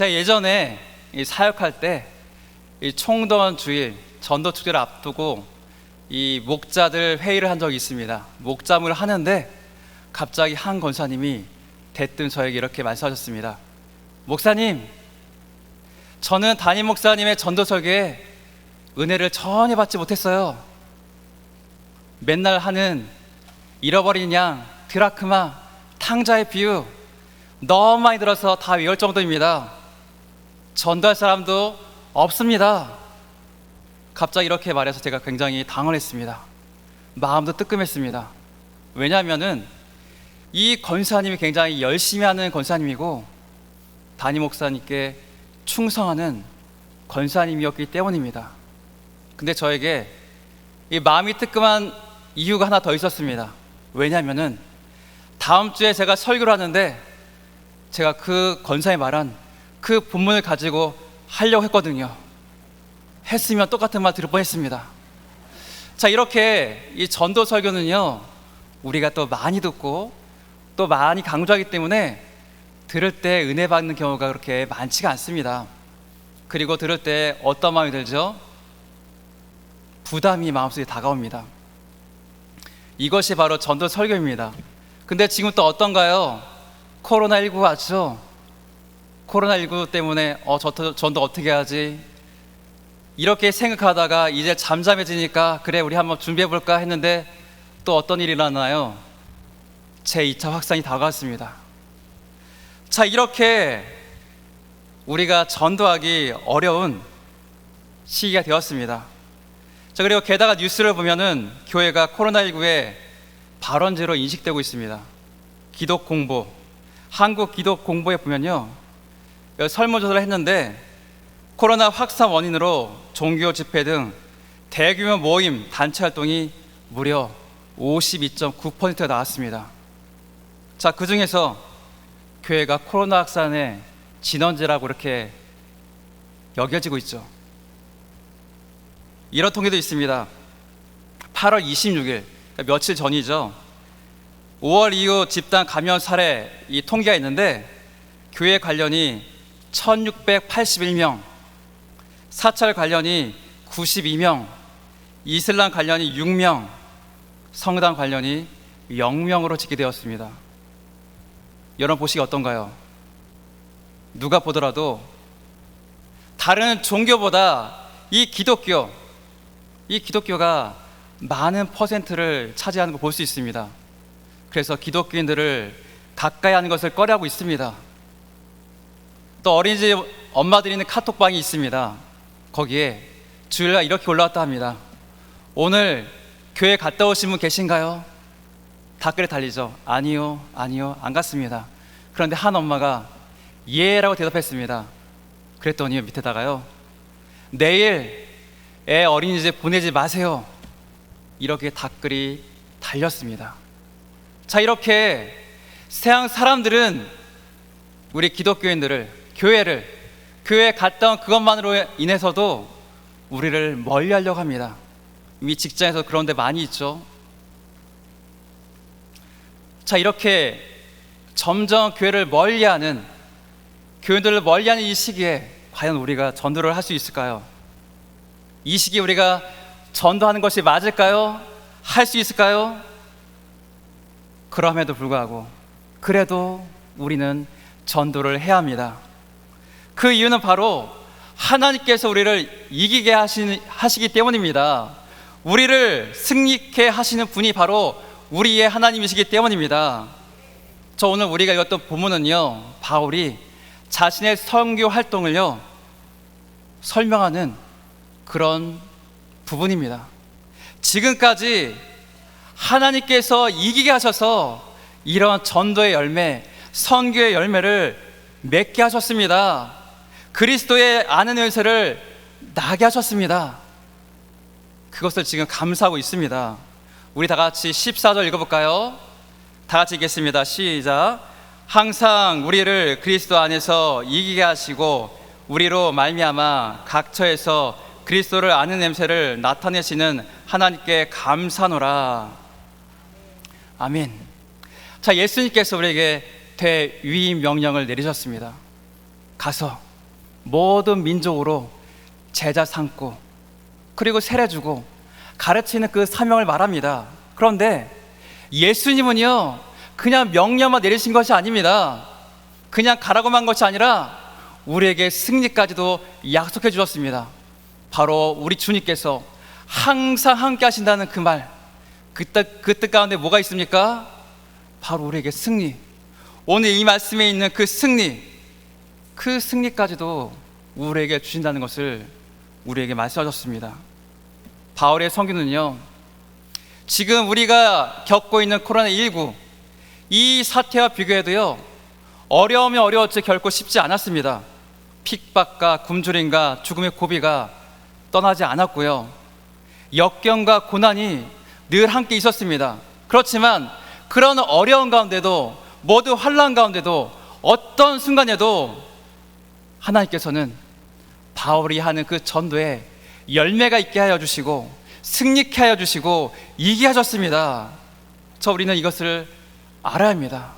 제가 예전에 이 사역할 때 이 총던 주일 전도 축제를 앞두고 이 목자들 회의를 한 적이 있습니다. 목자문을 하는데 갑자기 한 권사님이 대뜸 저에게 이렇게 말씀하셨습니다. 목사님, 저는 담임 목사님의 전도 설교에 은혜를 전혀 받지 못했어요. 맨날 하는 잃어버린 양, 드라크마, 탕자의 비유 너무 많이 들어서 다 외울 정도입니다. 전도할 사람도 없습니다. 갑자기 이렇게 말해서 제가 굉장히 당황했습니다. 마음도 뜨끔했습니다. 왜냐하면은 이 권사님이 굉장히 열심히 하는 권사님이고 담임 목사님께 충성하는 권사님이었기 때문입니다. 근데 저에게 이 마음이 뜨끔한 이유가 하나 더 있었습니다. 왜냐하면은 다음 주에 제가 설교를 하는데 제가 그 권사님이 말한 그 본문을 가지고 하려고 했거든요. 했으면 똑같은 말 들을 뻔했습니다. 자, 이렇게 이 전도 설교는요, 우리가 또 많이 듣고 또 많이 강조하기 때문에 들을 때 은혜 받는 경우가 그렇게 많지가 않습니다. 그리고 들을 때 어떤 마음이 들죠? 부담이 마음속에 다가옵니다. 이것이 바로 전도 설교입니다. 근데 지금 또 어떤가요? 코로나19가 왔죠? 코로나19 때문에 전도 어떻게 하지? 이렇게 생각하다가 이제 잠잠해지니까 그래 우리 한번 준비해볼까 했는데 또 어떤 일이 일어나요? 제2차 확산이 다가왔습니다. 자, 이렇게 우리가 전도하기 어려운 시기가 되었습니다. 자, 그리고 게다가 뉴스를 보면은 교회가 코로나19의 발원제로 인식되고 있습니다. 기독공보, 한국기독공보에 보면요, 설문조사를 했는데 코로나 확산 원인으로 종교 집회 등 대규모 모임, 단체 활동이 무려 52.9%가 나왔습니다. 자, 그 중에서 교회가 코로나 확산의 진원지라고 이렇게 여겨지고 있죠. 이런 통계도 있습니다. 8월 26일, 그러니까 며칠 전이죠. 5월 이후 집단 감염 사례 이 통계가 있는데 교회 관련이 1681명, 사찰 관련이 92명, 이슬람 관련이 6명, 성당 관련이 0명으로 집계되었습니다. 여러분 보시기 어떤가요? 누가 보더라도 다른 종교보다 이 기독교가 많은 퍼센트를 차지하는 걸 볼 수 있습니다. 그래서 기독교인들을 가까이 하는 것을 꺼려하고 있습니다. 또 어린이집 엄마들이 있는 카톡방이 있습니다. 거기에 주일날 이렇게 올라왔다 합니다. 오늘 교회 갔다 오신 분 계신가요? 댓글에 달리죠. 아니요, 안 갔습니다. 그런데 한 엄마가 예라고 대답했습니다. 그랬더니 밑에다가요, 내일 애 어린이집 보내지 마세요, 이렇게 댓글이 달렸습니다. 자, 이렇게 세상 사람들은 우리 기독교인들을, 교회에 갔다 온 그것만으로 인해서도 우리를 멀리하려고 합니다. 이미 직장에서 그런 데 많이 있죠. 자, 이렇게 점점 교회를 멀리하는, 교인들을 멀리하는 이 시기에 과연 우리가 전도를 할 수 있을까요? 이 시기에 우리가 전도하는 것이 맞을까요? 할 수 있을까요? 그럼에도 불구하고 그래도 우리는 전도를 해야 합니다. 그 이유는 바로 하나님께서 우리를 이기게 하시기 때문입니다. 우리를 승리케 하시는 분이 바로 우리의 하나님이시기 때문입니다. 저 오늘 우리가 읽었던 본문은요, 바울이 자신의 선교 활동을요 설명하는 그런 부분입니다. 지금까지 하나님께서 이기게 하셔서 이런 전도의 열매, 선교의 열매를 맺게 하셨습니다. 그리스도의 아는 열쇠를 나게 하셨습니다. 그것을 지금 감사하고 있습니다. 우리 다 같이 14절 읽어볼까요? 다 같이 읽겠습니다. 시작. 항상 우리를 그리스도 안에서 이기게 하시고 우리로 말미암아 각 처에서 그리스도를 아는 냄새를 나타내시는 하나님께 감사노라. 아멘. 자, 예수님께서 우리에게 대위임 명령을 내리셨습니다. 가서 모든 민족으로 제자 삼고 그리고 세례 주고 가르치는 그 사명을 말합니다. 그런데 예수님은요, 그냥 명령만 내리신 것이 아닙니다. 그냥 가라고만 한 것이 아니라 우리에게 승리까지도 약속해 주셨습니다. 바로 우리 주님께서 항상 함께 하신다는 그 말, 그 뜻 가운데 뭐가 있습니까? 바로 우리에게 승리, 오늘 이 말씀에 있는 그 승리까지도 우리에게 주신다는 것을 우리에게 말씀하셨습니다. 바울의 선교는요, 지금 우리가 겪고 있는 코로나19 이 사태와 비교해도요, 어려우면 어려웠지 결코 쉽지 않았습니다. 핍박과 굶주림과 죽음의 고비가 떠나지 않았고요, 역경과 고난이 늘 함께 있었습니다. 그렇지만 그런 어려운 가운데도, 모두 환난 가운데도 어떤 순간에도 하나님께서는 바울이 하는 그 전도에 열매가 있게 하여 주시고 승리케 하여 주시고 이기게 하셨습니다. 우리는 이것을 알아야 합니다.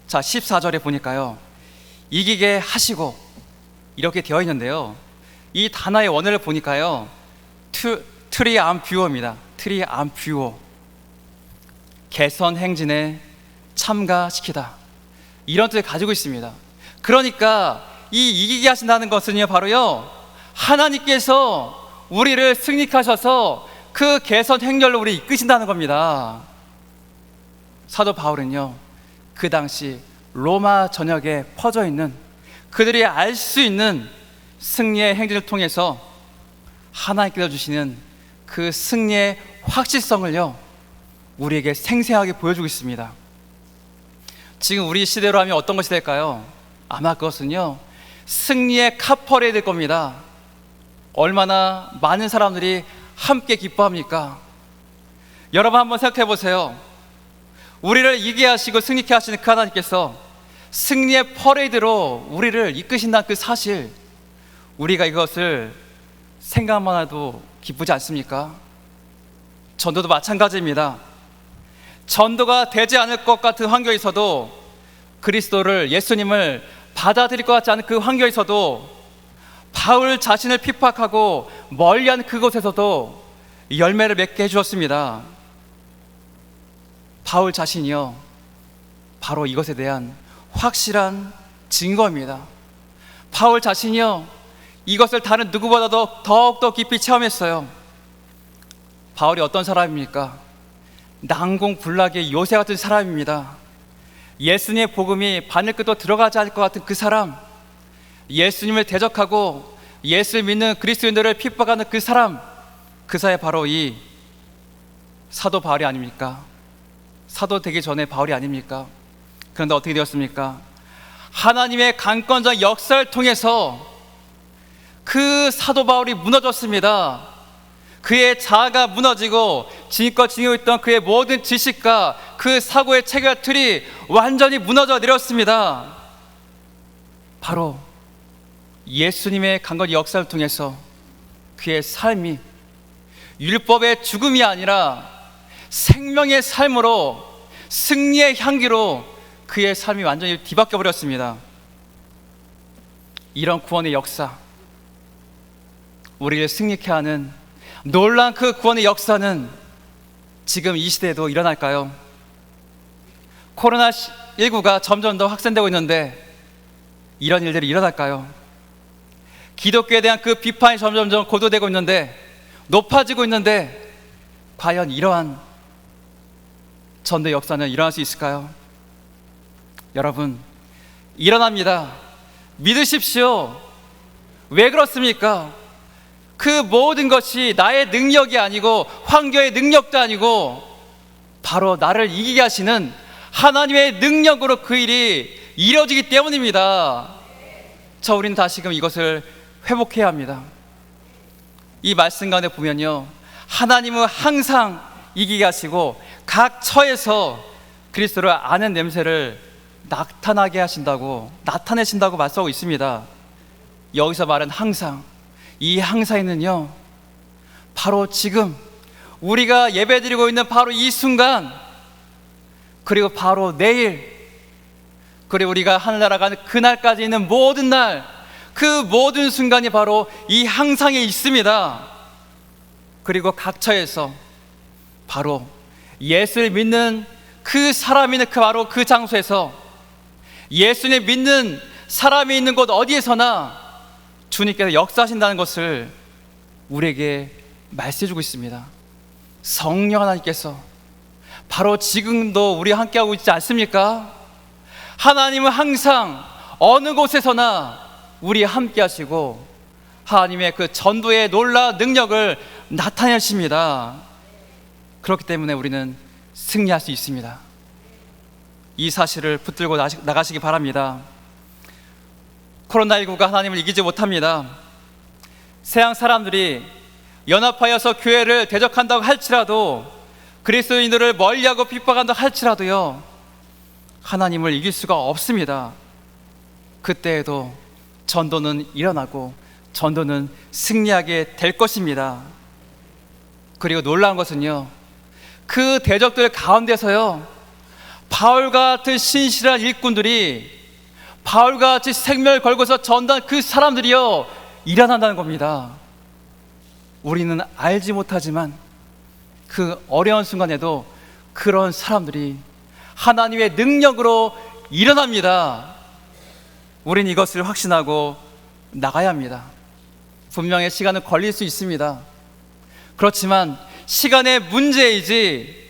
자, 14절에 보니까요, 이기게 하시고 이렇게 되어 있는데요, 이 단어의 원어를 보니까요, 트리암뷰어입니다. 트리암뷰어, 개선 행진에 참가시키다, 이런 뜻을 가지고 있습니다. 그러니까 이 이기게 하신다는 것은요, 바로요, 하나님께서 우리를 승리케 하셔서 그 개선 행렬로 우리 이끄신다는 겁니다. 사도 바울은요, 그 당시 로마 전역에 퍼져 있는 그들이 알 수 있는 승리의 행진을 통해서 하나님께서 주시는 그 승리의 확실성을요, 우리에게 생생하게 보여주고 있습니다. 지금 우리 시대로 하면 어떤 것이 될까요? 아마 그것은요, 승리의 카퍼레이 될 겁니다. 얼마나 많은 사람들이 함께 기뻐합니까? 여러분 한번 생각해 보세요. 우리를 이기게 하시고 승리케 하시는 그 하나님께서 승리의 퍼레이드로 우리를 이끄신다는 그 사실, 우리가 이것을 생각만 해도 기쁘지 않습니까? 전도도 마찬가지입니다. 전도가 되지 않을 것 같은 환경에서도, 그리스도를, 예수님을 받아들일 것 같지 않은 그 환경에서도, 바울 자신을 핍박하고 멀리한 그곳에서도 열매를 맺게 해주었습니다. 바울 자신이요, 바로 이것에 대한 확실한 증거입니다. 바울 자신이요, 이것을 다른 누구보다도 더욱더 깊이 체험했어요. 바울이 어떤 사람입니까? 난공불락의 요새 같은 사람입니다. 예수님의 복음이 바늘끝도 들어가지 않을 것 같은 그 사람, 예수님을 대적하고 예수를 믿는 그리스도인들을 핍박하는 그 사람, 그 사람이 바로 이 사도 바울이 아닙니까? 사도 되기 전에 바울이 아닙니까? 그런데 어떻게 되었습니까? 하나님의 강권적 역사를 통해서 그 사도 바울이 무너졌습니다. 그의 자아가 무너지고 지금껏 지니고 있던 그의 모든 지식과 그 사고의 체계 틀이 완전히 무너져 내렸습니다. 바로 예수님의 강건 역사를 통해서 그의 삶이 율법의 죽음이 아니라 생명의 삶으로, 승리의 향기로 그의 삶이 완전히 뒤바뀌어 버렸습니다. 이런 구원의 역사, 우리를 승리케 하는 놀라운 그 구원의 역사는 지금 이 시대에도 일어날까요? 코로나19가 점점 더 확산되고 있는데 이런 일들이 일어날까요? 기독교에 대한 그 비판이 점점 고도되고 있는데, 높아지고 있는데, 과연 이러한 전도의 역사는 일어날 수 있을까요? 여러분, 일어납니다. 믿으십시오. 왜 그렇습니까? 그 모든 것이 나의 능력이 아니고 환경의 능력도 아니고 바로 나를 이기게 하시는 하나님의 능력으로 그 일이 이루어지기 때문입니다. 우리는 다시금 이것을 회복해야 합니다. 이 말씀 가운데 보면요, 하나님은 항상 이기게 하시고 각 처에서 그리스도를 아는 냄새를 나타내신다고 말씀하고 있습니다. 여기서 말은 항상, 이 항상에는요, 바로 지금 우리가 예배드리고 있는 바로 이 순간, 그리고 바로 내일, 그리고 우리가 하늘나라 가는 그날까지 있는 모든 날, 그 모든 순간이 바로 이 항상에 있습니다. 그리고 각처에서 바로 예수를 믿는 그 사람이 있는 바로 그 장소에서, 예수를 믿는 사람이 있는 곳 어디에서나 주님께서 역사하신다는 것을 우리에게 말씀해주고 있습니다. 성령 하나님께서 바로 지금도 우리와 함께하고 있지 않습니까? 하나님은 항상 어느 곳에서나 우리와 함께 하시고 하나님의 그 전도의 놀라운 능력을 나타내십니다. 그렇기 때문에 우리는 승리할 수 있습니다. 이 사실을 붙들고 나가시기 바랍니다. 코로나19가 하나님을 이기지 못합니다. 세상 사람들이 연합하여서 교회를 대적한다고 할지라도, 그리스도인들을 멀리하고 핍박한다고 할지라도요, 하나님을 이길 수가 없습니다. 그때에도 전도는 일어나고 전도는 승리하게 될 것입니다. 그리고 놀라운 것은요, 그 대적들 가운데서요, 바울과 같은 신실한 일꾼들이, 바울과 같이 생명을 걸고서 전도한 그 사람들이요, 일어난다는 겁니다. 우리는 알지 못하지만 그 어려운 순간에도 그런 사람들이 하나님의 능력으로 일어납니다. 우린 이것을 확신하고 나가야 합니다. 분명히 시간은 걸릴 수 있습니다. 그렇지만 시간의 문제이지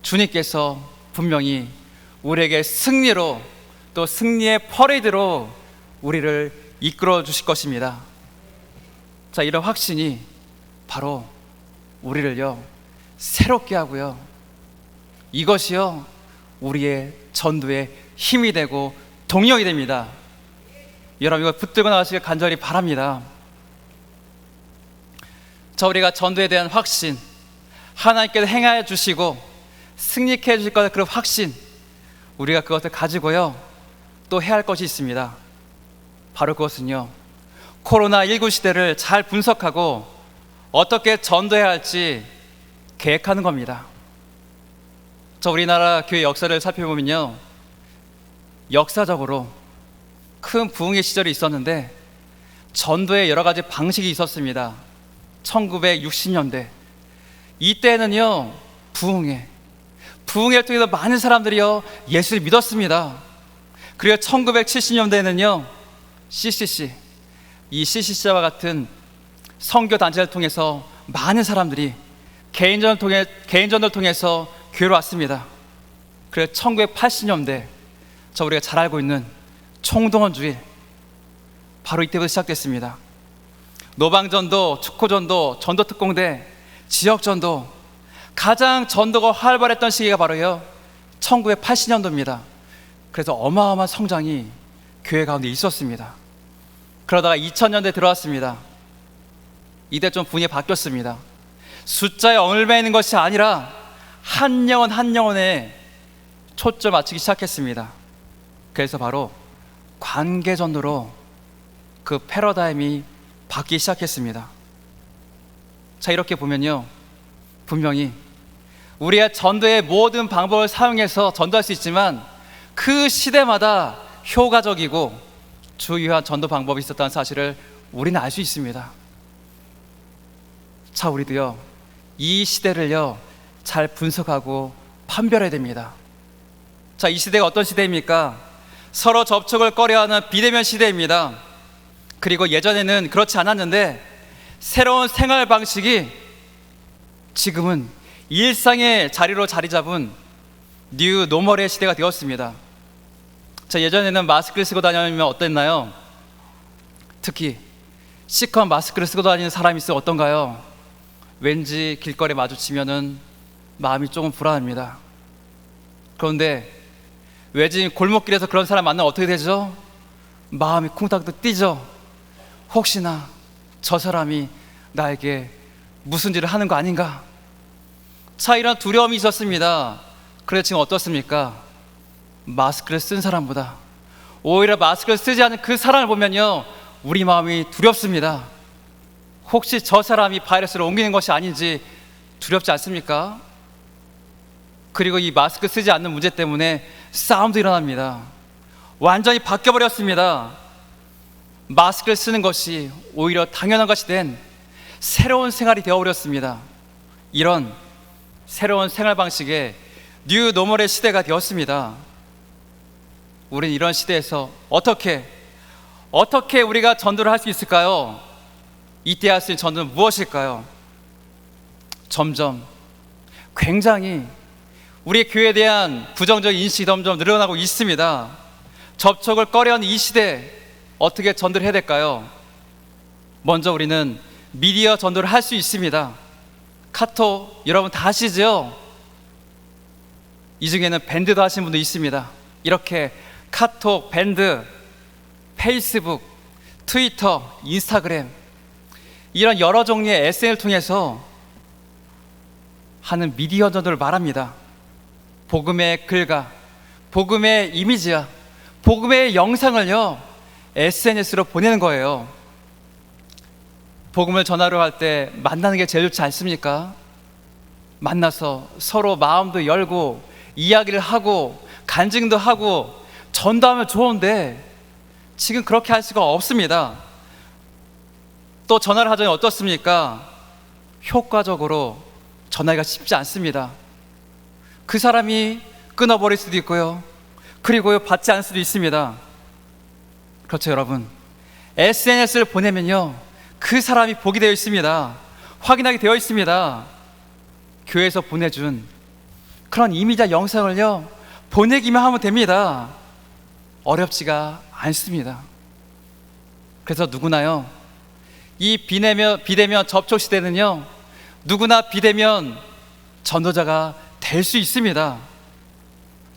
주님께서 분명히 우리에게 승리로, 또 승리의 퍼레이드로 우리를 이끌어 주실 것입니다. 자, 이런 확신이 바로 우리를요, 새롭게 하고요, 이것이요, 우리의 전도의 힘이 되고 동력이 됩니다. 여러분, 이거 붙들고 나가시길 간절히 바랍니다. 자, 우리가 전도에 대한 확신, 하나님께서 행하여 주시고 승리케 해주실 것의 그런 확신, 우리가 그것을 가지고요, 또 해야 할 것이 있습니다. 바로 그것은요, 코로나19 시대를 잘 분석하고 어떻게 전도해야 할지 계획하는 겁니다. 저 우리나라 교회 역사를 살펴보면요, 역사적으로 큰 부흥의 시절이 있었는데 전도에 여러 가지 방식이 있었습니다. 1960년대 이때는요, 부흥회를 통해서 많은 사람들이요, 예수를 믿었습니다. 그리고 1970년대에는요, 이 CCC와 같은 선교 단체를 통해서 많은 사람들이 개인전을 통해서 교회로 왔습니다. 그래서 1980년대, 저 우리가 잘 알고 있는 총동원 주일, 바로 이때부터 시작됐습니다. 노방전도, 축구전도, 전도특공대, 지역전도, 가장 전도가 활발했던 시기가 바로요, 1980년도입니다. 그래서 어마어마한 성장이 교회 가운데 있었습니다. 그러다가 2000년대 들어왔습니다. 이때 좀 분위기가 바뀌었습니다. 숫자에 얽매이는 것이 아니라 한 영혼 한 영혼에 초점 맞추기 시작했습니다. 그래서 바로 관계전도로 그 패러다임이 바뀌기 시작했습니다. 자, 이렇게 보면요, 분명히 우리가 전도의 모든 방법을 사용해서 전도할 수 있지만 그 시대마다 효과적이고 주요한 전도 방법이 있었다는 사실을 우리는 알 수 있습니다. 자, 우리도요, 이 시대를요, 잘 분석하고 판별해야 됩니다. 자, 이 시대가 어떤 시대입니까? 서로 접촉을 꺼려하는 비대면 시대입니다. 그리고 예전에는 그렇지 않았는데 새로운 생활 방식이 지금은 일상의 자리로 자리 잡은 뉴 노멀의 시대가 되었습니다. 자, 예전에는 마스크를 쓰고 다니면 어땠나요? 특히 시커먼 마스크를 쓰고 다니는 사람이 있으면 어떤가요? 왠지 길거리에 마주치면은 마음이 조금 불안합니다. 그런데 외진 골목길에서 그런 사람 만나면 어떻게 되죠? 마음이 쿵닥쿵닥 뛰죠. 혹시나 저 사람이 나에게 무슨 일을 하는 거 아닌가? 자, 이런 두려움이 있었습니다. 그런데 지금 어떻습니까? 마스크를 쓴 사람보다 오히려 마스크를 쓰지 않은 그 사람을 보면요, 우리 마음이 두렵습니다. 혹시 저 사람이 바이러스를 옮기는 것이 아닌지 두렵지 않습니까? 그리고 이 마스크 쓰지 않는 문제 때문에 싸움도 일어납니다. 완전히 바뀌어버렸습니다. 마스크를 쓰는 것이 오히려 당연한 것이 된 새로운 생활이 되어버렸습니다. 이런 새로운 생활 방식의 뉴 노멀의 시대가 되었습니다. 우리는 이런 시대에서 어떻게 우리가 전도를 할 수 있을까요? 이때 할 수 있는 전도는 무엇일까요? 점점 굉장히 우리 교회에 대한 부정적인 인식이 점점 늘어나고 있습니다. 접촉을 꺼려하는 이 시대에 어떻게 전도를 해야 될까요? 먼저 우리는 미디어 전도를 할 수 있습니다. 카톡 여러분 다 아시죠? 이 중에는 밴드도 하시는 분도 있습니다. 이렇게 카톡, 밴드, 페이스북, 트위터, 인스타그램 이런 여러 종류의 SNS를 통해서 하는 미디어 전도를 말합니다. 복음의 글과 복음의 이미지와 복음의 영상을요 SNS로 보내는 거예요. 복음을 전하러 갈 때 만나는 게 제일 좋지 않습니까? 만나서 서로 마음도 열고 이야기를 하고 간증도 하고 전도하면 좋은데 지금 그렇게 할 수가 없습니다. 또 전화를 하자니 어떻습니까? 효과적으로 전화하기가 쉽지 않습니다. 그 사람이 끊어버릴 수도 있고요. 그리고요 받지 않을 수도 있습니다. 그렇죠 여러분. SNS를 보내면요 그 사람이 보게 되어 있습니다. 확인하게 되어 있습니다. 교회에서 보내준 그런 이미지와 영상을요 보내기만 하면 됩니다. 어렵지가 않습니다. 그래서 누구나요 이 비대면 접촉 시대는요 누구나 비대면 전도자가 될 수 있습니다.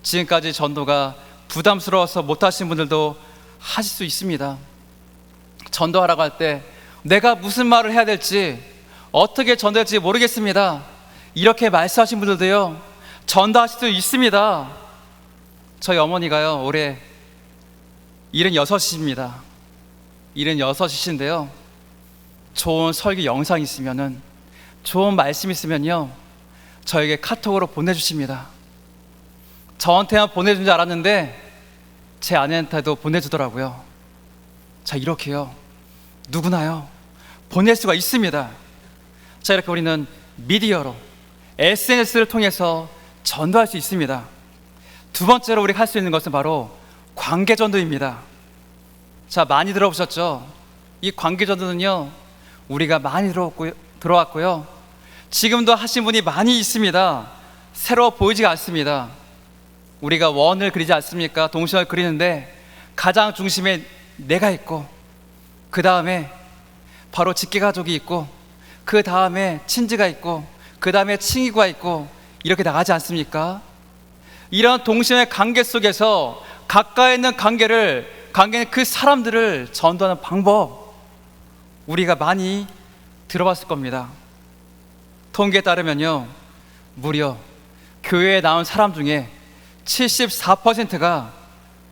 지금까지 전도가 부담스러워서 못하신 분들도 하실 수 있습니다. 전도하라고 할 때 내가 무슨 말을 해야 될지 어떻게 전도할지 모르겠습니다. 이렇게 말씀하신 분들도요 전도하실 수 있습니다. 저희 어머니가요 올해 76이십니다. 76이신데요 좋은 설교 영상 있으면은 좋은 말씀 있으면요 저에게 카톡으로 보내주십니다. 저한테만 보내준 줄 알았는데 제 아내한테도 보내주더라고요. 자 이렇게요 누구나요 보낼 수가 있습니다. 자 이렇게 우리는 미디어로 SNS를 통해서 전도할 수 있습니다. 두 번째로 우리가 할 수 있는 것은 바로 관계전도입니다. 자 많이 들어보셨죠? 이 관계전도는요 우리가 많이 들어왔고요 지금도 하신 분이 많이 있습니다. 새로 보이지가 않습니다. 우리가 원을 그리지 않습니까? 동심을 그리는데 가장 중심에 내가 있고 그 다음에 바로 직계가족이 있고 그 다음에 친지가 있고 그 다음에 친구가 있고 이렇게 나가지 않습니까? 이런 동심의 관계 속에서 가까이 있는 관계는 그 사람들을 전도하는 방법 우리가 많이 들어봤을 겁니다. 통계에 따르면요 무려 교회에 나온 사람 중에 74%가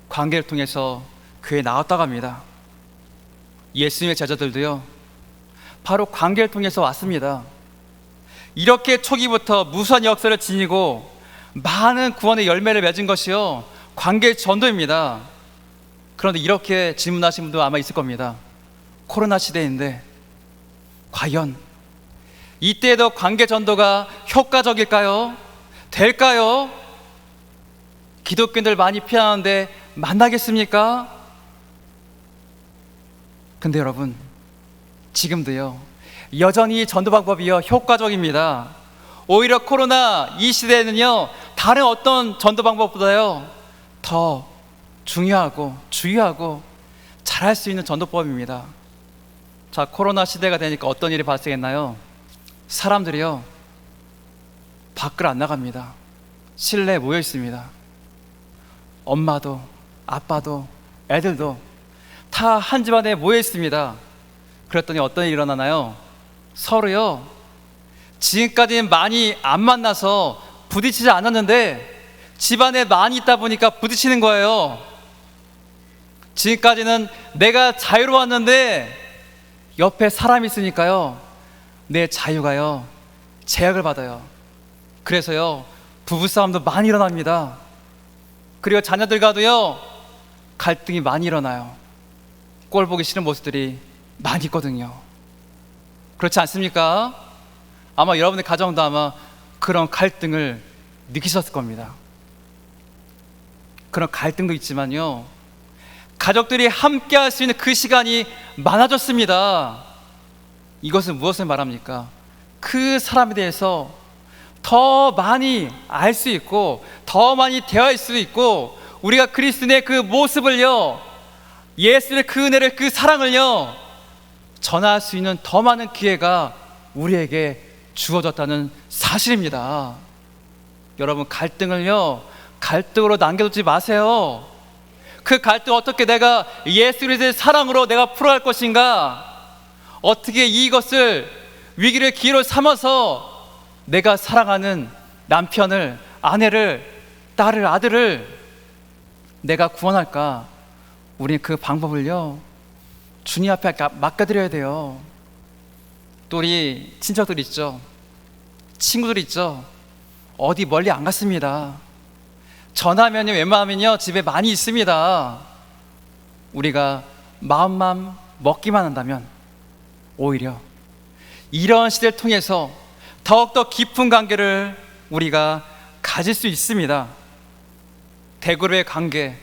관계를 통해서 교회에 나왔다고 합니다. 예수님의 제자들도요 바로 관계를 통해서 왔습니다. 이렇게 초기부터 무수한 역사를 지니고 많은 구원의 열매를 맺은 것이요 관계 전도입니다. 그런데 이렇게 질문하신 분도 아마 있을 겁니다. 코로나 시대인데 과연 이때에도 관계 전도가 효과적일까요? 될까요? 기독교인들 많이 피하는데 만나겠습니까? 근데 여러분 지금도요 여전히 전도 방법이요 효과적입니다. 오히려 코로나 이 시대에는요 다른 어떤 전도 방법보다요 더 중요하고 주의하고 잘할 수 있는 전도법입니다. 자 코로나 시대가 되니까 어떤 일이 발생했나요? 사람들이요 밖을 안 나갑니다. 실내에 모여 있습니다. 엄마도 아빠도 애들도 다 한 집안에 모여 있습니다. 그랬더니 어떤 일이 일어나나요? 서로요 지금까지는 많이 안 만나서 부딪히지 않았는데 집안에 많이 있다 보니까 부딪히는 거예요. 지금까지는 내가 자유로웠는데 옆에 사람이 있으니까요 내 자유가요 제약을 받아요. 그래서요 부부싸움도 많이 일어납니다. 그리고 자녀들과도요 갈등이 많이 일어나요. 꼴 보기 싫은 모습들이 많이 있거든요. 그렇지 않습니까? 아마 여러분의 가정도 아마 그런 갈등을 느끼셨을 겁니다. 그런 갈등도 있지만요, 가족들이 함께 할 수 있는 그 시간이 많아졌습니다. 이것은 무엇을 말합니까? 그 사람에 대해서 더 많이 알 수 있고 더 많이 대화할 수 있고, 우리가 그리스도의 그 모습을요, 예수의 그 은혜를, 그 사랑을요 전할 수 있는 더 많은 기회가 우리에게 주어졌다는 사실입니다. 여러분, 갈등을요 갈등으로 남겨두지 마세요. 그 갈등 어떻게 내가 예수 그리스도의 사랑으로 내가 풀어갈 것인가, 어떻게 이것을 위기를 기회로 삼아서 내가 사랑하는 남편을, 아내를, 딸을, 아들을 내가 구원할까, 우리는 그 방법을요 주님 앞에 맡겨드려야 돼요. 또 우리 친척들 있죠, 친구들 있죠, 어디 멀리 안 갔습니다. 전화면요 웬만하면요 집에 많이 있습니다. 우리가 마음만 먹기만 한다면 오히려 이런 시대를 통해서 더욱더 깊은 관계를 우리가 가질 수 있습니다. 대그룹의 관계,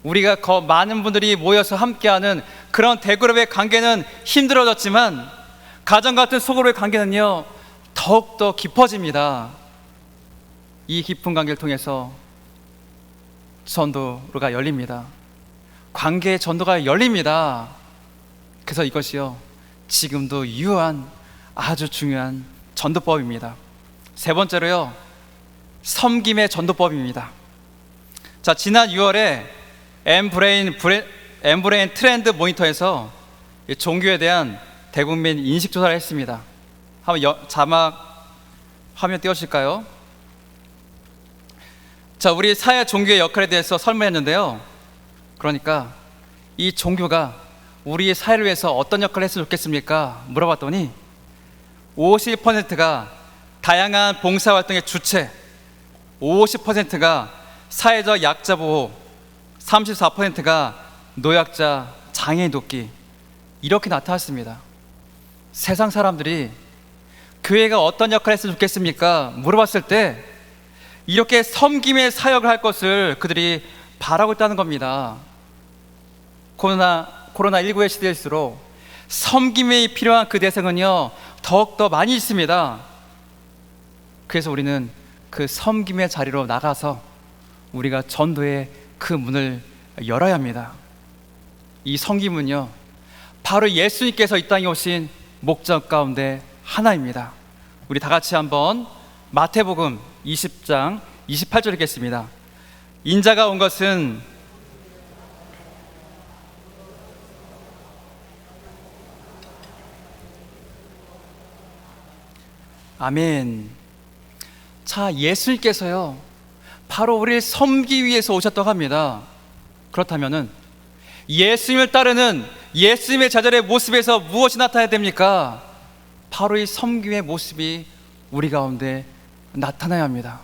우리가 더 많은 분들이 모여서 함께하는 그런 대그룹의 관계는 힘들어졌지만, 가정 같은 소그룹의 관계는요 더욱더 깊어집니다. 이 깊은 관계를 통해서 전도가 열립니다. 관계의 전도가 열립니다. 그래서 이것이요 지금도 유효한 아주 중요한 전도법입니다. 세 번째로요, 섬김의 전도법입니다. 자, 지난 6월에 엠브레인 트렌드 모니터에서 종교에 대한 대국민 인식조사를 했습니다. 한번 자막 화면 띄워주실까요? 자, 우리 사회 종교의 역할에 대해서 설명했는데요, 그러니까 이 종교가 우리 사회를 위해서 어떤 역할을 했으면 좋겠습니까? 물어봤더니 50%가 다양한 봉사활동의 주체, 50%가 사회적 약자 보호, 34%가 노약자, 장애인 돕기, 이렇게 나타났습니다. 세상 사람들이 교회가 어떤 역할을 했으면 좋겠습니까? 물어봤을 때 이렇게 섬김의 사역을 할 것을 그들이 바라고 있다는 겁니다. 코로나19의 시대일수록 섬김이 필요한 그 대상은요 더욱더 많이 있습니다. 그래서 우리는 그 섬김의 자리로 나가서 우리가 전도의 그 문을 열어야 합니다. 이 섬김은요 바로 예수님께서 이 땅에 오신 목적 가운데 하나입니다. 우리 다 같이 한번 마태복음 20장 28절 읽겠습니다. 인자가 온 것은 아멘. 자, 예수님께서요 바로 우리를 섬기기 위해서 오셨다고 합니다. 그렇다면은 예수님을 따르는 예수님의 제자의 모습에서 무엇이 나타나야 됩니까? 바로 이 섬김의 모습이 우리 가운데 나타나야 합니다.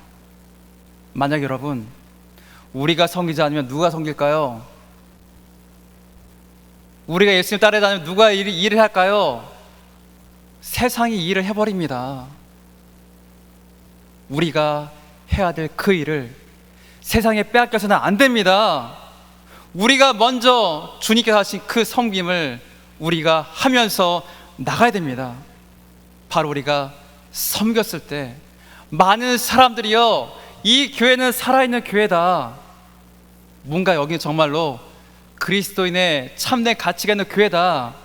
만약 여러분 우리가 섬기지 않으면 누가 섬길까요? 우리가 예수님 따르지 않으면 누가 일을 할까요? 세상이 일을 해버립니다. 우리가 해야 될 그 일을 세상에 빼앗겨서는 안 됩니다. 우리가 먼저 주님께서 하신 그 섬김을 우리가 하면서 나가야 됩니다. 바로 우리가 섬겼을 때 많은 사람들이요 이 교회는 살아있는 교회다, 뭔가 여기는 정말로 그리스도인의 참된 가치가 있는 교회다,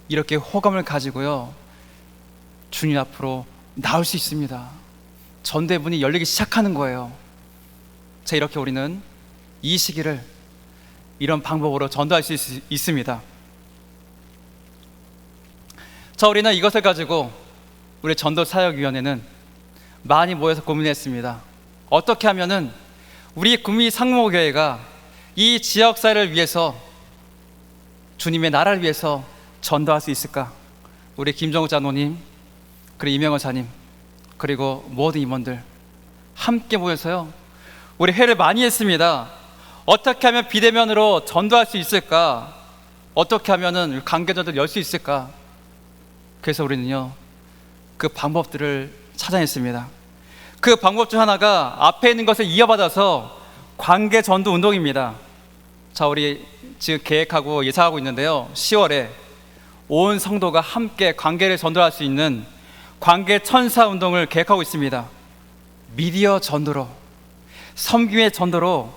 이렇게 호감을 가지고요 주님 앞으로 나올 수 있습니다. 전도의 문이 열리기 시작하는 거예요. 자, 이렇게 우리는 이 시기를 이런 방법으로 전도할 수 있습니다. 자, 우리는 이것을 가지고 우리 전도사역위원회는 많이 모여서 고민했습니다. 어떻게 하면은 우리 구미 상무교회가 이 지역사회를 위해서, 주님의 나라를 위해서 전도할 수 있을까? 우리 김정우 장로님, 그리고 이명호 사님, 그리고 모든 임원들 함께 모여서요 우리 회를 많이 했습니다. 어떻게 하면 비대면으로 전도할 수 있을까? 어떻게 하면은 관계전도를 열 수 있을까? 그래서 우리는요, 그 방법들을 찾아냈습니다. 그 방법 중 하나가 앞에 있는 것을 이어받아서 관계전도 운동입니다. 자, 우리 지금 계획하고 예상하고 있는데요, 10월에 온 성도가 함께 관계를 전도할 수 있는 관계 천사 운동을 계획하고 있습니다. 미디어 전도로, 섬김의 전도로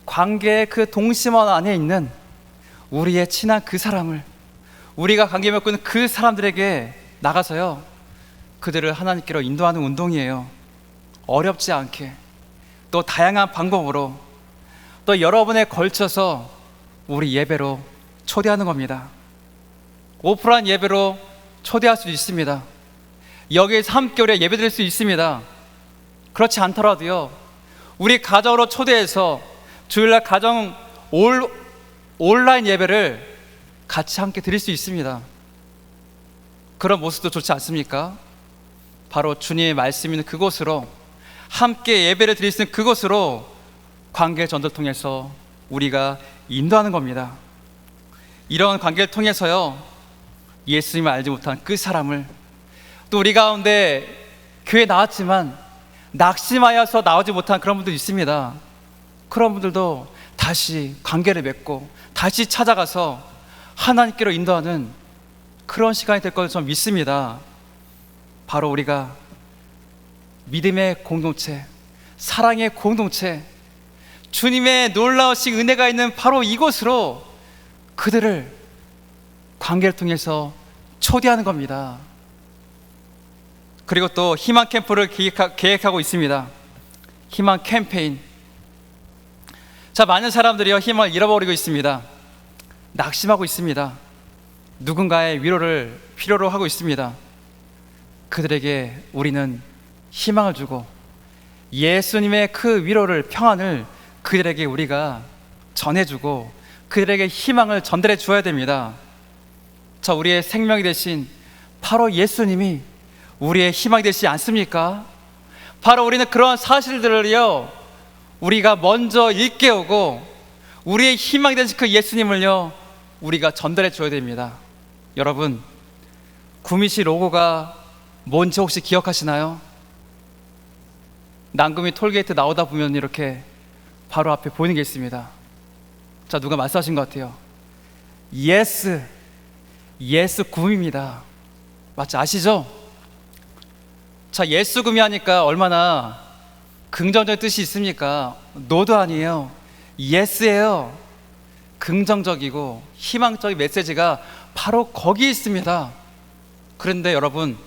관계의 그 동심원 안에 있는 우리의 친한 그 사람을, 우리가 관계 맺고 있는 그 사람들에게 나가서요, 그들을 하나님께로 인도하는 운동이에요. 어렵지 않게, 또 다양한 방법으로, 또 여러 번에 걸쳐서 우리 예배로 초대하는 겁니다. 오프라인 예배로 초대할 수도 있습니다. 여기에서 함께 우리가 예배 드릴 수 있습니다. 그렇지 않더라도요, 우리 가정으로 초대해서 주일날 가정 온라인 예배를 같이 함께 드릴 수 있습니다. 그런 모습도 좋지 않습니까? 바로 주님의 말씀이 있는 그곳으로, 함께 예배를 드릴 수 있는 그곳으로 관계 전도를 통해서 우리가 인도하는 겁니다. 이런 관계를 통해서요, 예수님을 알지 못한 그 사람을, 또 우리 가운데 교회 나왔지만 낙심하여서 나오지 못한 그런 분들 있습니다. 그런 분들도 다시 관계를 맺고 다시 찾아가서 하나님께로 인도하는 그런 시간이 될 것을 저는 믿습니다. 바로 우리가 믿음의 공동체, 사랑의 공동체, 주님의 놀라우신 은혜가 있는 바로 이곳으로 그들을 관계를 통해서 초대하는 겁니다. 그리고 또 희망 캠프를 계획하고 있습니다. 희망 캠페인. 자, 많은 사람들이요, 희망을 잃어버리고 있습니다. 낙심하고 있습니다. 누군가의 위로를 필요로 하고 있습니다. 그들에게 우리는 희망을 주고 예수님의 그 위로를, 평안을 그들에게 우리가 전해주고 그들에게 희망을 전달해 주어야 됩니다. 자, 우리의 생명이 되신 바로 예수님이 우리의 희망이 되시지 않습니까? 바로 우리는 그러한 사실들을요, 우리가 먼저 일깨우고 우리의 희망이 되신 그 예수님을요, 우리가 전달해 줘야 됩니다. 여러분, 구미시 로고가 뭔지 혹시 기억하시나요? 남구미 톨게이트 나오다 보면 이렇게 바로 앞에 보이는 게 있습니다. 자, 누가 말씀하신 것 같아요. 예스 구미입니다. 맞지? 아시죠? 자, 예수 구미 하니까 얼마나 긍정적인 뜻이 있습니까? 노도 아니에요. 예스예요. 긍정적이고 희망적인 메시지가 바로 거기 있습니다. 그런데 여러분,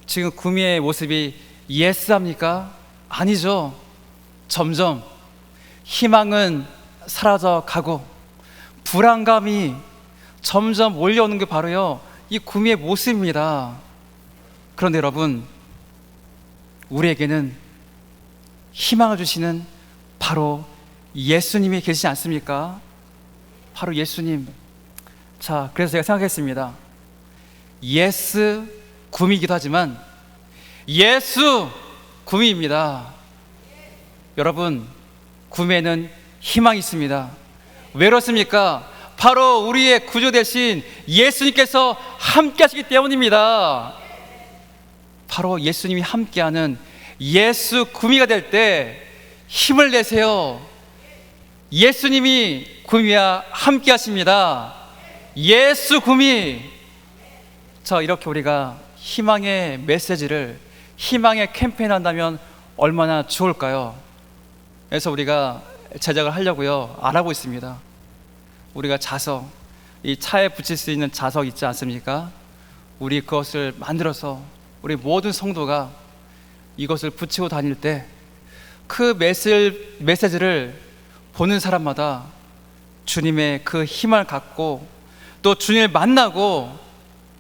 지금 구미의 모습이 예스합니까? 아니죠. 점점 희망은 사라져 가고 불안감이 점점 몰려오는 게 바로요, 이 구미의 모습입니다. 그런데 여러분, 우리에게는 희망을 주시는 바로 예수님이 계시지 않습니까? 바로 예수님. 자, 그래서 제가 생각했습니다. 예스 구미이기도 하지만 예수 구미입니다. 여러분, 구미에는 희망이 있습니다. 왜 그렇습니까? 바로 우리의 구주 되신 예수님께서 함께 하시기 때문입니다. 바로 예수님이 함께하는 예수 구미가 될 때 힘을 내세요. 예수님이 구미와 함께 하십니다. 예수 구미. 자, 이렇게 우리가 희망의 메시지를, 희망의 캠페인 한다면 얼마나 좋을까요? 그래서 우리가 제작을 하려고요, 알아보고 있습니다. 우리가 자석, 이 차에 붙일 수 있는 자석 있지 않습니까? 우리 그것을 만들어서 우리 모든 성도가 이것을 붙이고 다닐 때 그 메시지를 보는 사람마다 주님의 그 힘을 갖고 또 주님을 만나고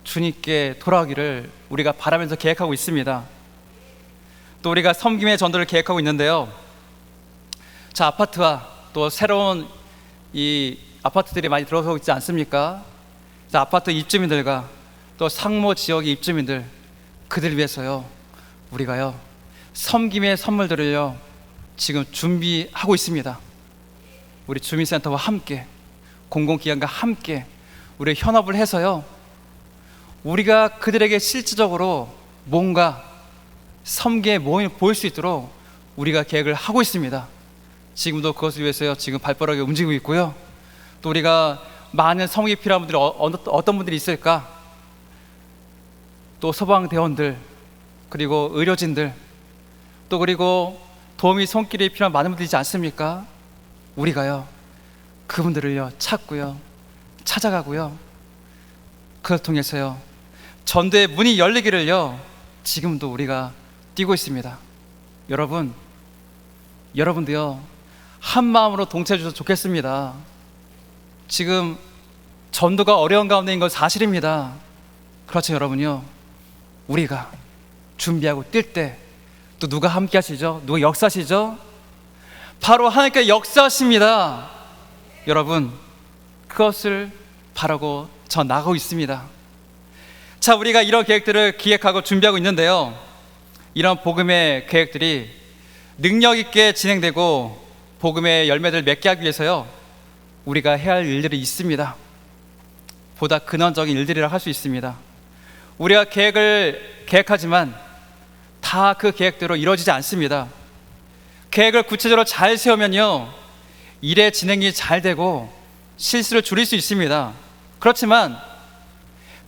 주님께 돌아오기를 우리가 바라면서 계획하고 있습니다. 또 우리가 섬김의 전도를 계획하고 있는데요, 자, 아파트와 또 새로운 이 아파트들이 많이 들어서고 있지 않습니까? 자, 아파트 입주민들과 또 상모 지역의 입주민들, 그들 위해서요, 우리가요, 섬김의 선물들을요 지금 준비하고 있습니다. 우리 주민센터와 함께, 공공기관과 함께 우리 현업을 해서요, 우리가 그들에게 실질적으로 뭔가 섬기의 모임을 보일 수 있도록 우리가 계획을 하고 있습니다. 지금도 그것을 위해서요, 지금 발빠르게 움직이고 있고요. 또 우리가 많은 섬기 필요한 분들이 어떤 분들이 있을까? 또 소방대원들, 그리고 의료진들, 또 그리고 도움이 손길이 필요한 많은 분들이 있지 않습니까? 우리가요, 그분들을요 찾고요, 찾아가고요, 그걸 통해서요 전도의 문이 열리기를요 지금도 우리가 뛰고 있습니다. 여러분도요 한 마음으로 동참해 주셔서 좋겠습니다. 지금 전도가 어려운 가운데 있는 건 사실입니다. 그렇죠 여러분요, 우리가 준비하고 뛸 때 또 누가 함께 하시죠? 누가 역사하시죠? 바로 하나님께 역사하십니다. 여러분, 그것을 바라고 저 나가고 있습니다. 자, 우리가 이런 계획들을 기획하고 준비하고 있는데요, 이런 복음의 계획들이 능력 있게 진행되고 복음의 열매를 맺게 하기 위해서요 우리가 해야 할 일들이 있습니다. 보다 근원적인 일들이라 할 수 있습니다. 우리가 계획하지만 다 그 계획대로 이루어지지 않습니다. 계획을 구체적으로 잘 세우면요 일의 진행이 잘 되고 실수를 줄일 수 있습니다. 그렇지만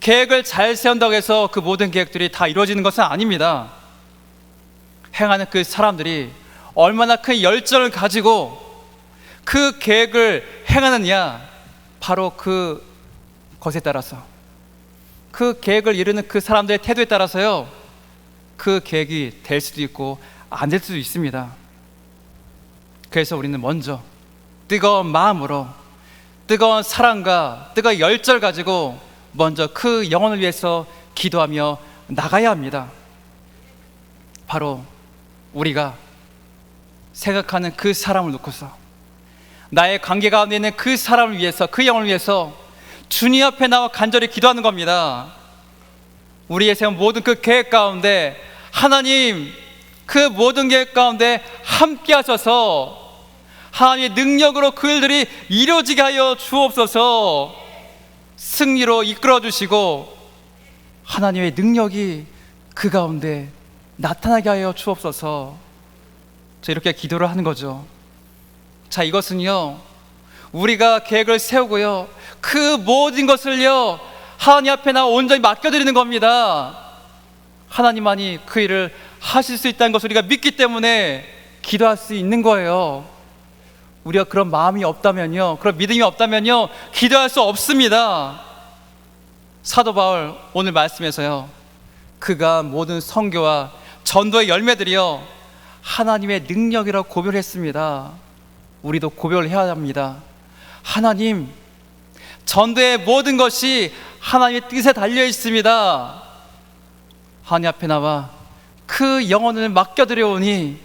계획을 잘 세운다고 해서 그 모든 계획들이 다 이루어지는 것은 아닙니다. 행하는 그 사람들이 얼마나 큰 열정을 가지고 그 계획을 행하느냐, 바로 그 것에 따라서, 그 계획을 이루는 그 사람들의 태도에 따라서요 그 계획이 될 수도 있고 안 될 수도 있습니다. 그래서 우리는 먼저 뜨거운 마음으로, 뜨거운 사랑과 뜨거운 열정을 가지고 먼저 그 영혼을 위해서 기도하며 나가야 합니다. 바로 우리가 생각하는 그 사람을 놓고서, 나의 관계 가운데 있는 그 사람을 위해서, 그 영혼을 위해서 주님 앞에 나와 간절히 기도하는 겁니다. 우리의 세운 모든 그 계획 가운데 하나님, 그 모든 계획 가운데 함께 하셔서 하나님의 능력으로 그 일들이 이루어지게 하여 주옵소서. 승리로 이끌어 주시고 하나님의 능력이 그 가운데 나타나게 하여 주옵소서. 자, 이렇게 기도를 하는 거죠. 자, 이것은요 우리가 계획을 세우고요 그 모든 것을요 하나님 앞에 나 온전히 맡겨드리는 겁니다. 하나님만이 그 일을 하실 수 있다는 것을 우리가 믿기 때문에 기도할 수 있는 거예요. 우리가 그런 마음이 없다면요, 그런 믿음이 없다면요 기도할 수 없습니다. 사도 바울 오늘 말씀에서요 그가 모든 선교와 전도의 열매들이요 하나님의 능력이라고 고백을 했습니다. 우리도 고백을 해야 합니다. 하나님, 전도의 모든 것이 하나님의 뜻에 달려 있습니다. 하나님 앞에 나와 그 영혼을 맡겨드려오니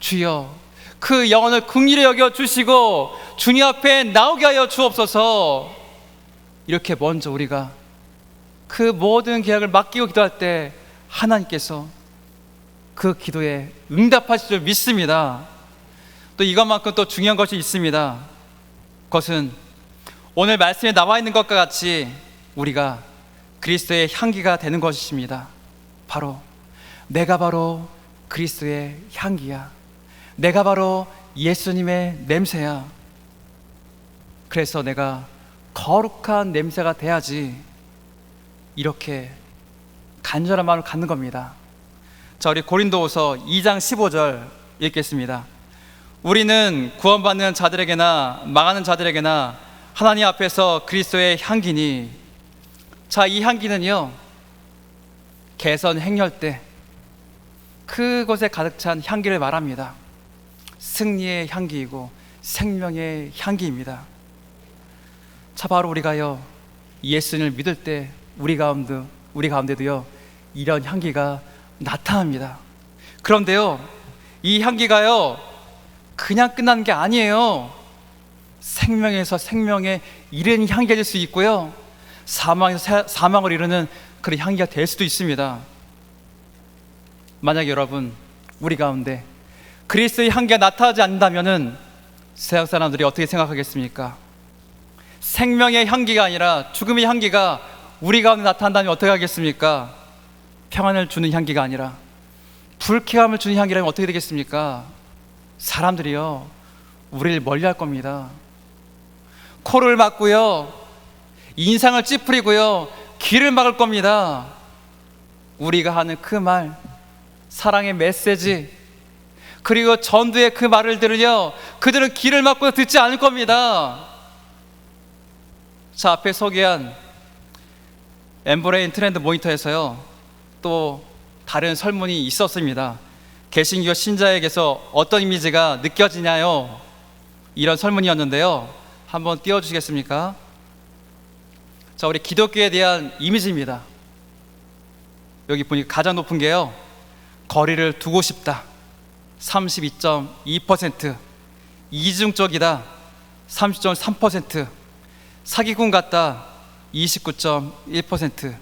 주여 그 영혼을 긍휼히 여겨 주시고 주님 앞에 나오게 하여 주옵소서. 이렇게 먼저 우리가 그 모든 계약을 맡기고 기도할 때 하나님께서 그 기도에 응답하실 줄 믿습니다. 또 이것만큼 또 중요한 것이 있습니다. 그것은 오늘 말씀에 나와 있는 것과 같이 우리가 그리스도의 향기가 되는 것입니다. 내가 바로 그리스도의 향기야. 내가 바로 예수님의 냄새야. 그래서 내가 거룩한 냄새가 돼야지, 이렇게 간절한 마음을 갖는 겁니다. 자, 우리 고린도후서 2장 15절 읽겠습니다. 우리는 구원받는 자들에게나 망하는 자들에게나 하나님 앞에서 그리스도의 향기니. 자, 이 향기는요 개선 행렬 때 그곳에 가득 찬 향기를 말합니다. 승리의 향기이고 생명의 향기입니다. 자, 바로 우리가요 예수님을 믿을 때 우리 가운데도요 이런 향기가 나타납니다. 그런데요 이 향기가요 그냥 끝나는 게 아니에요. 생명에서 생명에 이르는 향기가 될 수 있고요 사망에서 사망을 이루는 그런 향기가 될 수도 있습니다. 만약에 여러분 우리 가운데 그리스도의 향기가 나타나지 않는다면은 세상 사람들이 어떻게 생각하겠습니까? 생명의 향기가 아니라 죽음의 향기가 우리 가운데 나타난다면 어떻게 하겠습니까? 평안을 주는 향기가 아니라 불쾌함을 주는 향기라면 어떻게 되겠습니까? 사람들이요, 우리를 멀리할 겁니다. 코를 막고요, 인상을 찌푸리고요, 귀를 막을 겁니다. 우리가 하는 그 말, 사랑의 메시지, 그리고 전도의 그 말을 들으려 그들은 귀를 막고 듣지 않을 겁니다. 자, 앞에 소개한 엠브레인 트렌드 모니터에서요, 또 다른 설문이 있었습니다. 개신교 신자에게서 어떤 이미지가 느껴지냐요? 이런 설문이었는데요. 한번 띄워주시겠습니까? 자, 우리 기독교에 대한 이미지입니다. 여기 보니까 가장 높은 게요, 거리를 두고 싶다 32.2%, 이중적이다 30.3%, 사기꾼 같다 29.1%.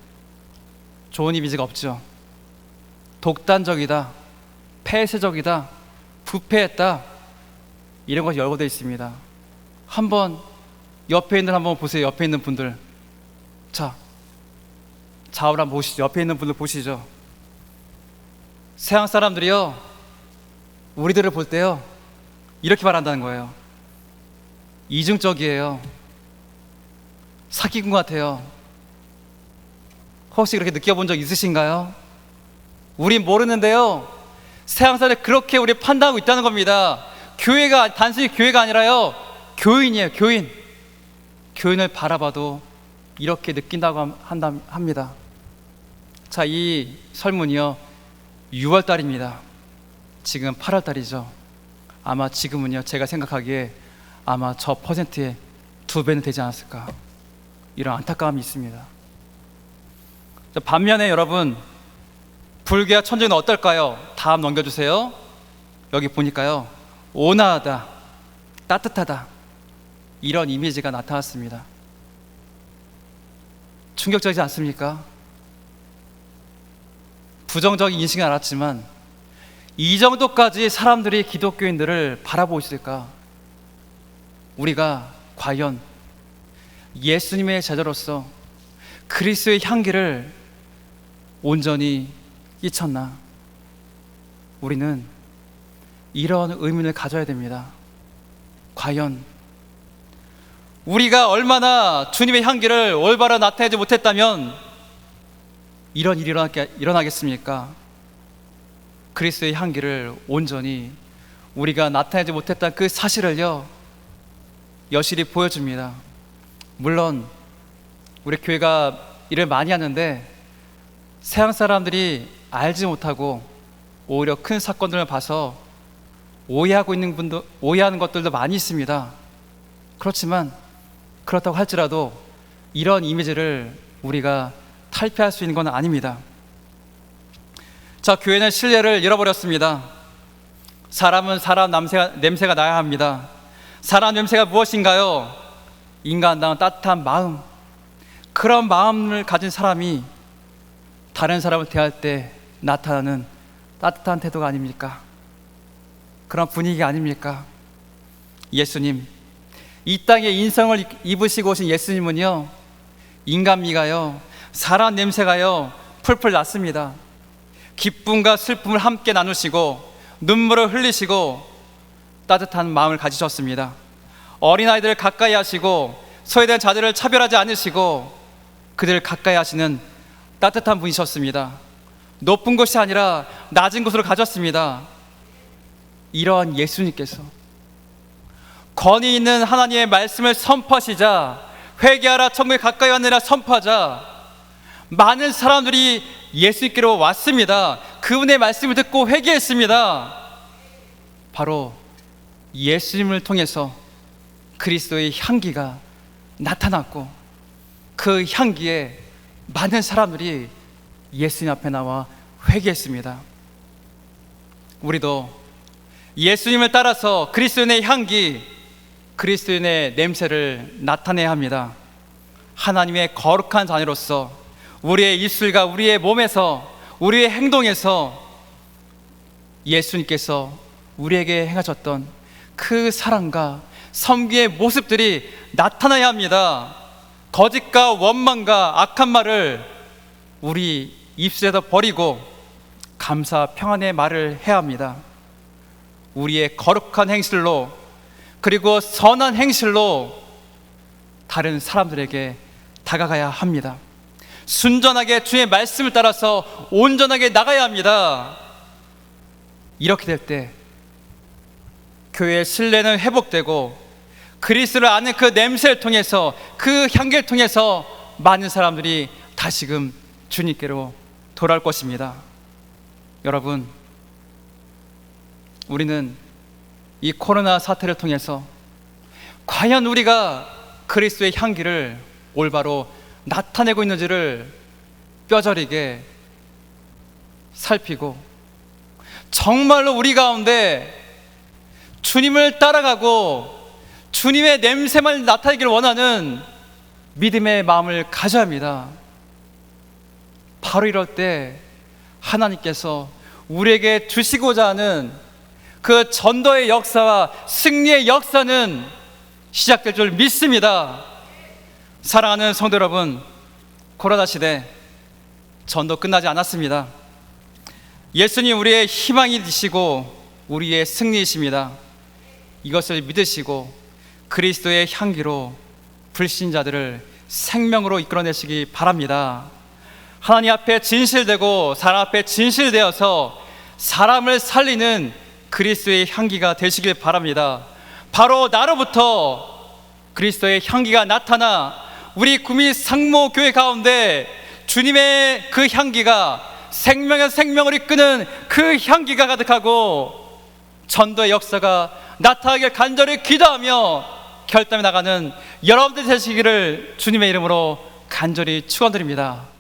좋은 이미지가 없죠. 독단적이다, 폐쇄적이다, 부패했다, 이런 것이 열거되어 있습니다. 한번 옆에 있는 한번 보세요. 옆에 있는 분들, 자, 좌우를 한번 보시죠. 옆에 있는 분들 보시죠. 세상 사람들이요, 우리들을 볼 때요, 이렇게 말한다는 거예요. 이중적이에요, 사기꾼 같아요. 혹시 그렇게 느껴본 적 있으신가요? 우린 모르는데요, 세상 사람들이 그렇게 우리 판단하고 있다는 겁니다. 교회가 단순히 교회가 아니라요, 교인이에요. 교인. 교인을 바라봐도 이렇게 느낀다고 합니다. 자, 이 설문이요, 6월달입니다. 지금 8월달이죠. 아마 지금은요, 제가 생각하기에 아마 저 퍼센트의 2배는 되지 않았을까, 이런 안타까움이 있습니다. 자, 반면에 여러분, 불교와 천주는 어떨까요? 다음 넘겨주세요. 여기 보니까요, 온화하다, 따뜻하다, 이런 이미지가 나타났습니다. 충격적이지 않습니까? 부정적인 인식은 알았지만 이 정도까지 사람들이 기독교인들을 바라보고 있을까? 우리가 과연 예수님의 제자로서 그리스도의 향기를 온전히 끼쳤나? 우리는 이런 의문을 가져야 됩니다. 과연 우리가 얼마나 주님의 향기를 올바로 나타내지 못했다면 이런 일이 일어나겠습니까? 그리스도의 향기를 온전히 우리가 나타내지 못했다는 그 사실을요, 여실히 보여줍니다. 물론 우리 교회가 일을 많이 하는데 세상 사람들이 알지 못하고 오히려 큰 사건들을 봐서 오해하는 것들도 많이 있습니다. 그렇지만 그렇다고 할지라도 이런 이미지를 우리가 탈피할 수 있는 건 아닙니다. 자, 교회는 신뢰를 잃어버렸습니다. 사람은 사람 냄새가 나야 합니다. 사람 냄새가 무엇인가요? 인간다운 따뜻한 마음, 그런 마음을 가진 사람이 다른 사람을 대할 때 나타나는 따뜻한 태도가 아닙니까? 그런 분위기 아닙니까? 예수님, 이 땅에 인성을 입으시고 오신 예수님은요, 인간미가요, 사람 냄새가요, 풀풀 났습니다. 기쁨과 슬픔을 함께 나누시고 눈물을 흘리시고 따뜻한 마음을 가지셨습니다. 어린아이들을 가까이 하시고 소외된 자들을 차별하지 않으시고 그들을 가까이 하시는 따뜻한 분이셨습니다. 높은 곳이 아니라 낮은 곳으로 가졌습니다. 이러한 예수님께서 권위 있는 하나님의 말씀을 선포하시자, 회개하라 천국에 가까이 왔느라 선포하자, 많은 사람들이 예수님께로 왔습니다. 그분의 말씀을 듣고 회개했습니다. 바로 예수님을 통해서 그리스도의 향기가 나타났고 그 향기에 많은 사람들이 예수님 앞에 나와 회개했습니다. 우리도 예수님을 따라서 그리스도인의 향기, 그리스도인의 냄새를 나타내야 합니다. 하나님의 거룩한 자녀로서 우리의 입술과 우리의 몸에서, 우리의 행동에서 예수님께서 우리에게 행하셨던 그 사랑과 섬기의 모습들이 나타나야 합니다. 거짓과 원망과 악한 말을 우리 입술에서 버리고 감사 평안의 말을 해야 합니다. 우리의 거룩한 행실로, 그리고 선한 행실로 다른 사람들에게 다가가야 합니다. 순전하게 주의 말씀을 따라서 온전하게 나가야 합니다. 이렇게 될 때 교회의 신뢰는 회복되고 그리스도를 아는 그 냄새를 통해서, 그 향기를 통해서 많은 사람들이 다시금 주님께로 돌아올 것입니다. 여러분, 우리는 이 코로나 사태를 통해서 과연 우리가 그리스도의 향기를 올바로 나타내고 있는지를 뼈저리게 살피고, 정말로 우리 가운데 주님을 따라가고 주님의 냄새만 나타내기를 원하는 믿음의 마음을 가져야 합니다. 바로 이럴 때 하나님께서 우리에게 주시고자 하는 그 전도의 역사와 승리의 역사는 시작될 줄 믿습니다. 사랑하는 성도 여러분, 코로나 시대 전도 끝나지 않았습니다. 예수님 우리의 희망이 되시고 우리의 승리이십니다. 이것을 믿으시고 그리스도의 향기로 불신자들을 생명으로 이끌어내시기 바랍니다. 하나님 앞에 진실되고 사람 앞에 진실되어서 사람을 살리는 그리스도의 향기가 되시길 바랍니다. 바로 나로부터 그리스도의 향기가 나타나 우리 구미 상모교회 가운데 주님의 그 향기가 생명의 생명을 이끄는 그 향기가 가득하고 전도의 역사가 나타나길 간절히 기도하며 결단해 나가는 여러분들 되시기를 주님의 이름으로 간절히 축원드립니다.